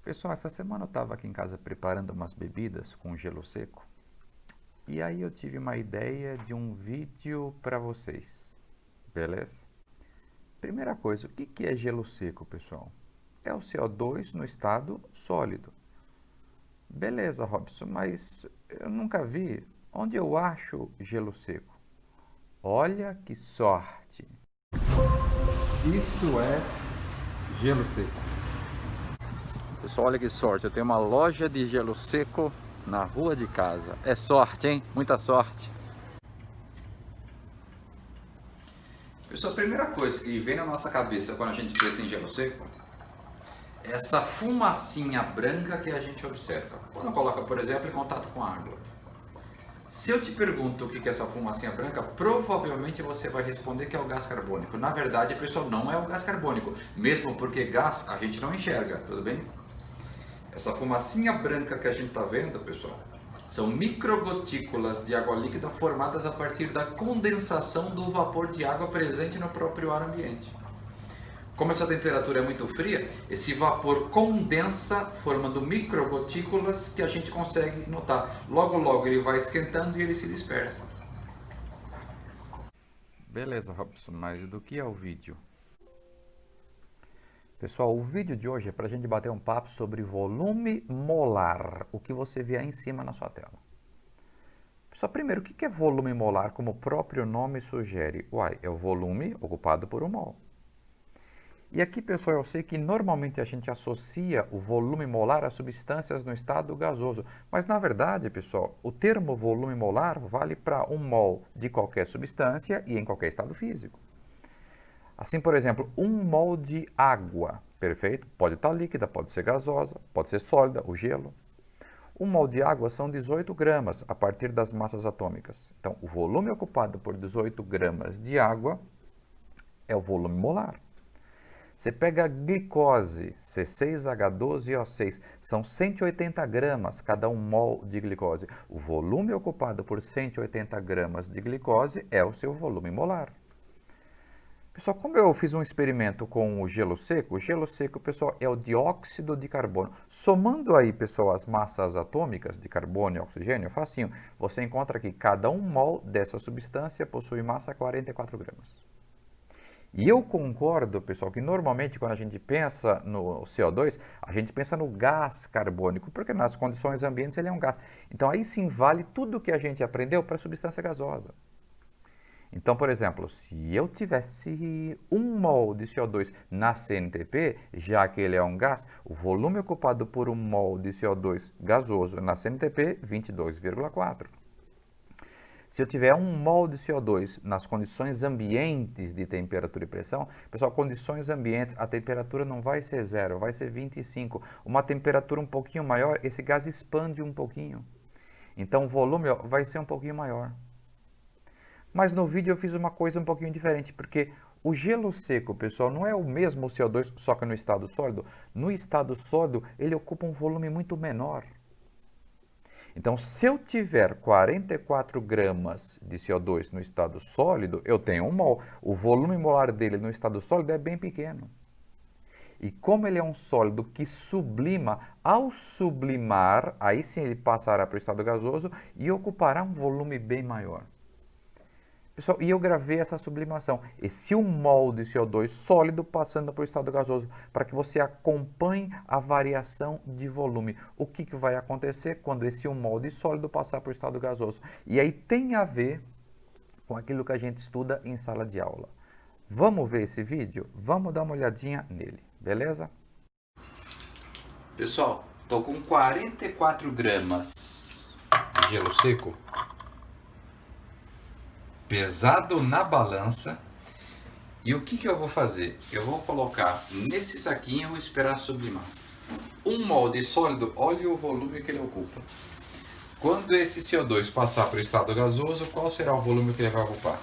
Pessoal, essa semana eu estava aqui em casa preparando umas bebidas com gelo seco e aí eu tive uma ideia de um vídeo para vocês, beleza? Primeira coisa, o que é gelo seco, pessoal? É o CO2 no estado sólido. Beleza, Robson, mas eu nunca vi. Onde eu acho gelo seco? Olha que sorte! Isso é gelo seco. Pessoal, olha que sorte, eu tenho uma loja de gelo seco na rua de casa. É sorte, hein? Muita sorte. Pessoal, a primeira coisa que vem na nossa cabeça quando a gente pensa em gelo seco é essa fumacinha branca que a gente observa. Quando coloca, por exemplo, em contato com água. Se eu te pergunto o que é essa fumacinha branca, provavelmente você vai responder que é o gás carbônico. Na verdade, pessoal, não é o gás carbônico, mesmo porque gás a gente não enxerga, tudo bem? Essa fumacinha branca que a gente está vendo, pessoal, são microgotículas de água líquida formadas a partir da condensação do vapor de água presente no próprio ar ambiente. Como essa temperatura é muito fria, esse vapor condensa, formando microgotículas que a gente consegue notar. Logo, logo ele vai esquentando e ele se dispersa. Beleza, Robson, mas do que é o vídeo? Pessoal, o vídeo de hoje é para a gente bater um papo sobre volume molar, o que você vê aí em cima na sua tela. Pessoal, primeiro, o que é volume molar, como o próprio nome sugere? Uai, é o volume ocupado por um mol. E aqui, pessoal, eu sei que normalmente a gente associa o volume molar a substâncias no estado gasoso, mas na verdade, pessoal, o termo volume molar vale para um mol de qualquer substância e em qualquer estado físico. Assim, por exemplo, um mol de água, perfeito? Pode estar líquida, pode ser gasosa, pode ser sólida, o gelo. Um mol de água são 18 gramas a partir das massas atômicas. Então, o volume ocupado por 18 gramas de água é o volume molar. Você pega a glicose, C6H12O6, são 180 gramas cada um mol de glicose. O volume ocupado por 180 gramas de glicose é o seu volume molar. Pessoal, como eu fiz um experimento com o gelo seco, pessoal, é o dióxido de carbono. Somando aí, pessoal, as massas atômicas de carbono e oxigênio, facinho, você encontra que cada um mol dessa substância possui massa 44 gramas. E eu concordo, pessoal, que normalmente quando a gente pensa no CO2, a gente pensa no gás carbônico, porque nas condições ambientes ele é um gás. Então aí sim vale tudo o que a gente aprendeu para a substância gasosa. Então, por exemplo, se eu tivesse 1 mol de CO2 na CNTP, já que ele é um gás, o volume ocupado por 1 mol de CO2 gasoso na CNTP, 22,4. Se eu tiver 1 mol de CO2 nas condições ambientes de temperatura e pressão, pessoal, condições ambientes, a temperatura não vai ser 0, vai ser 25. Uma temperatura um pouquinho maior, esse gás expande um pouquinho. Então o volume vai ser um pouquinho maior. Mas no vídeo eu fiz uma coisa um pouquinho diferente, porque o gelo seco, pessoal, não é o mesmo CO2, só que no estado sólido. No estado sólido, ele ocupa um volume muito menor. Então, se eu tiver 44 gramas de CO2 no estado sólido, eu tenho 1 mol. O volume molar dele no estado sólido é bem pequeno. E como ele é um sólido que sublima, ao sublimar, aí sim ele passará para o estado gasoso e ocupará um volume bem maior. Pessoal, e eu gravei essa sublimação, esse 1 mol de CO2 sólido passando para o estado gasoso, para que você acompanhe a variação de volume. O que vai acontecer quando esse 1 mol de sólido passar para o estado gasoso? E aí tem a ver com aquilo que a gente estuda em sala de aula. Vamos ver esse vídeo? Vamos dar uma olhadinha nele, beleza? Pessoal, estou com 44 gramas de gelo seco pesado na balança. E o que eu vou fazer? Eu vou colocar nesse saquinho e vou esperar sublimar. 1 mol de sólido, olha o volume que ele ocupa. Quando esse CO2 passar para o estado gasoso, qual será o volume que ele vai ocupar?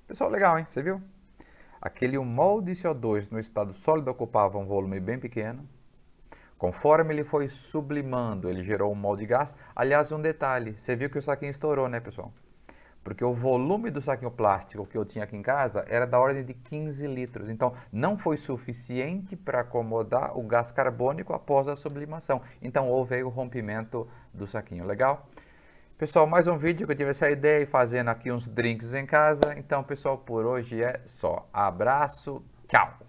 Pessoal, legal, hein? Você viu? Aquele molde CO2 no estado sólido ocupava um volume bem pequeno. Conforme ele foi sublimando, ele gerou um molde de gás. Aliás, um detalhe, você viu que o saquinho estourou, né, pessoal? Porque o volume do saquinho plástico que eu tinha aqui em casa era da ordem de 15 litros. Então, não foi suficiente para acomodar o gás carbônico após a sublimação. Então, houve aí o rompimento do saquinho. Legal? Pessoal, mais um vídeo que eu tive essa ideia e fazendo aqui uns drinks em casa. Então, pessoal, por hoje é só. Abraço, tchau!